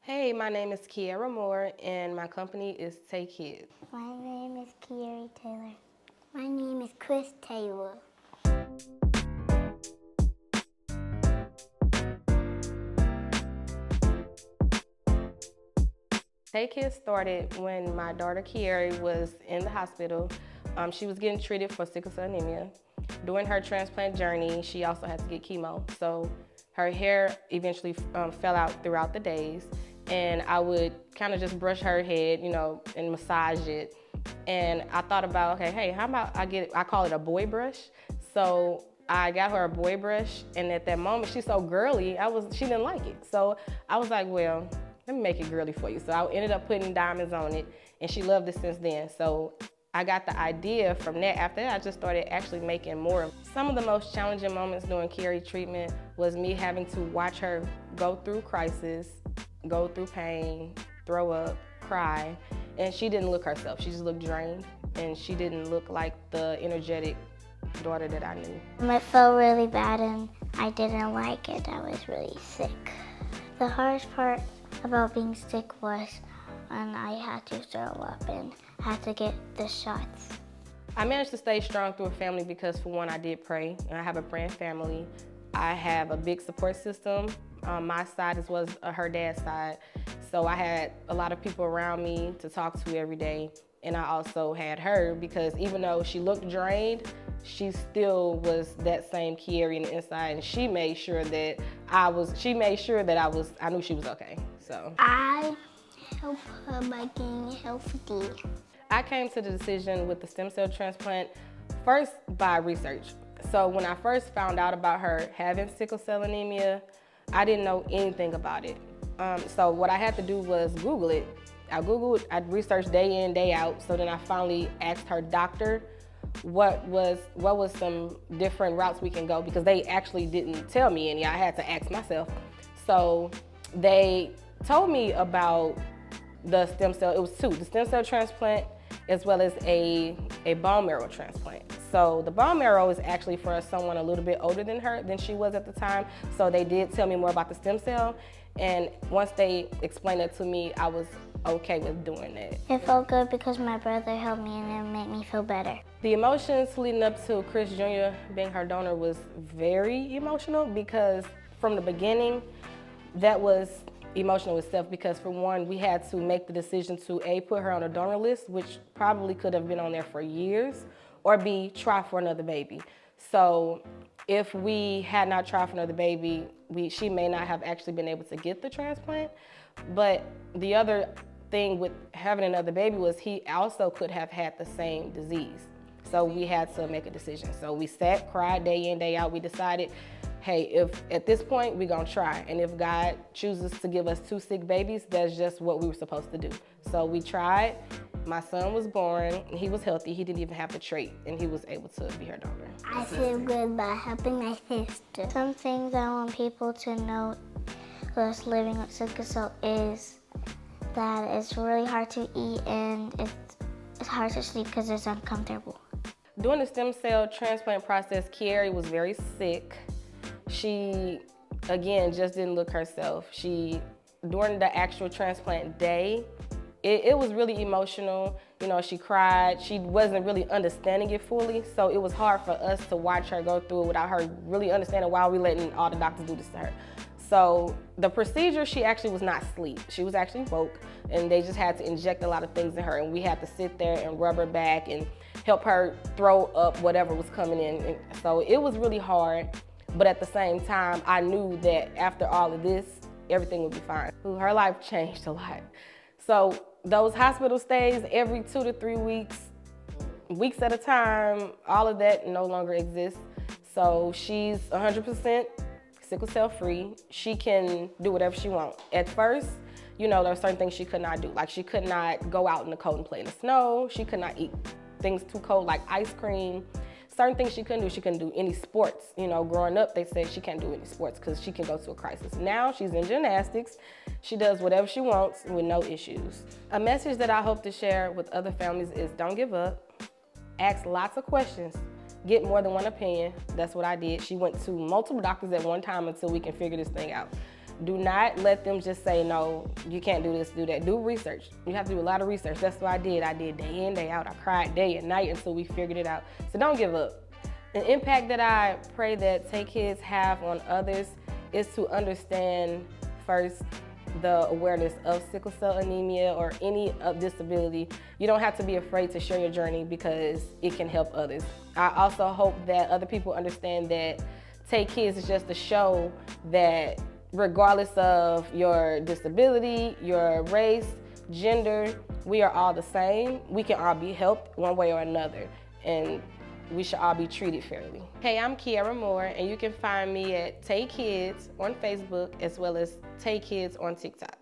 Hey, my name is Kiairi and my company is Tay Kids. My name is Kiairi Taylor. My name is Kris Taylor. Tay Kids started when my daughter Kiairi was in the hospital. She was getting treated for sickle cell anemia. During her transplant journey, she also had to get chemo. So her hair eventually fell out throughout the days. And I would kind of just brush her head, and massage it. And I thought about, okay, hey, how about I call it a boy brush. So I got her a boy brush, and at that moment, she's so girly, she didn't like it. So I was like, well, let me make it girly for you. So I ended up putting diamonds on it, and she loved it since then. So I got the idea from that. After that, I just started actually making more. Some of the most challenging moments during Kiairi treatment was me having to watch her go through crisis, go through pain, throw up, cry, and she didn't look herself. She just looked drained, and she didn't look like the energetic daughter that I knew. It felt really bad and I didn't like it. I was really sick. The hardest part about being sick was when I had to throw up and had to get the shots. I managed to stay strong through a family because, for one, I did pray, and I have a praying family. I have a big support system on my side as well as her dad's side. So I had a lot of people around me to talk to every day. And I also had her because even though she looked drained, she still was that same Kiairi in the inside, and she made sure that I knew she was okay. So I help her by getting healthy. I came to the decision with the stem cell transplant first by research. So when I first found out about her having sickle cell anemia, I didn't know anything about it. So what I had to do was Google it. I researched day in, day out. So then I finally asked her doctor what was some different routes we can go, because they actually didn't tell me any. I had to ask myself. So they told me about the stem cell. It was two: the stem cell transplant as well as a bone marrow transplant. So the bone marrow is actually for someone a little bit older than she was at the time. So they did tell me more about the stem cell. And once they explained that to me, I was okay with doing that. It felt good because my brother helped me and it made me feel better. The emotions leading up to Kris Jr. being her donor was very emotional, because from the beginning, that was emotional itself, because for one, we had to make the decision to A, put her on a donor list, which probably could have been on there for years, or B, try for another baby. So if we had not tried for another baby, she may not have actually been able to get the transplant. But the other thing with having another baby was he also could have had the same disease. So we had to make a decision. So we sat, cried day in, day out. We decided, hey, if at this point we're gonna try, and if God chooses to give us two sick babies, that's just what we were supposed to do. So we tried. My son was born, he was healthy, he didn't even have the trait, and he was able to be her donor. I feel good by helping my sister. Some things I want people to know who's living with sickle cell is that it's really hard to eat and it's hard to sleep because it's uncomfortable. During the stem cell transplant process, Kiairi was very sick. She, again, just didn't look herself. During the actual transplant day, it was really emotional. She cried. She wasn't really understanding it fully, so it was hard for us to watch her go through it without her really understanding why we letting all the doctors do this to her. So the procedure, she actually was not asleep. She was actually woke, and they just had to inject a lot of things in her, and we had to sit there and rub her back and help her throw up whatever was coming in. And so it was really hard, but at the same time, I knew that after all of this, everything would be fine. Her life changed a lot. So those hospital stays every 2 to 3 weeks at a time, all of that no longer exists. So she's 100% sickle cell free. She can do whatever she wants. At first, there were certain things she could not do. Like, she could not go out in the cold and play in the snow. She could not eat things too cold like ice cream. Certain things she couldn't do. She couldn't do any sports. Growing up, they said she can't do any sports because she can go to a crisis. Now she's in gymnastics. She does whatever she wants with no issues. A message that I hope to share with other families is don't give up. Ask lots of questions. Get more than one opinion. That's what I did. She went to multiple doctors at one time until we can figure this thing out. Do not let them just say, no, you can't do this, do that. Do research. You have to do a lot of research. That's what I did. I did day in, day out. I cried day and night until we figured it out. So don't give up. The impact that I pray that Tay Kids have on others is to understand first the awareness of sickle cell anemia or any disability. You don't have to be afraid to share your journey because it can help others. I also hope that other people understand that Tay Kids is just a show that regardless of your disability, your race, gender, we are all the same. We can all be helped one way or another, and we should all be treated fairly. Hey, I'm Kiairi Moore, and you can find me at Tay Kids on Facebook as well as Tay Kids on TikTok.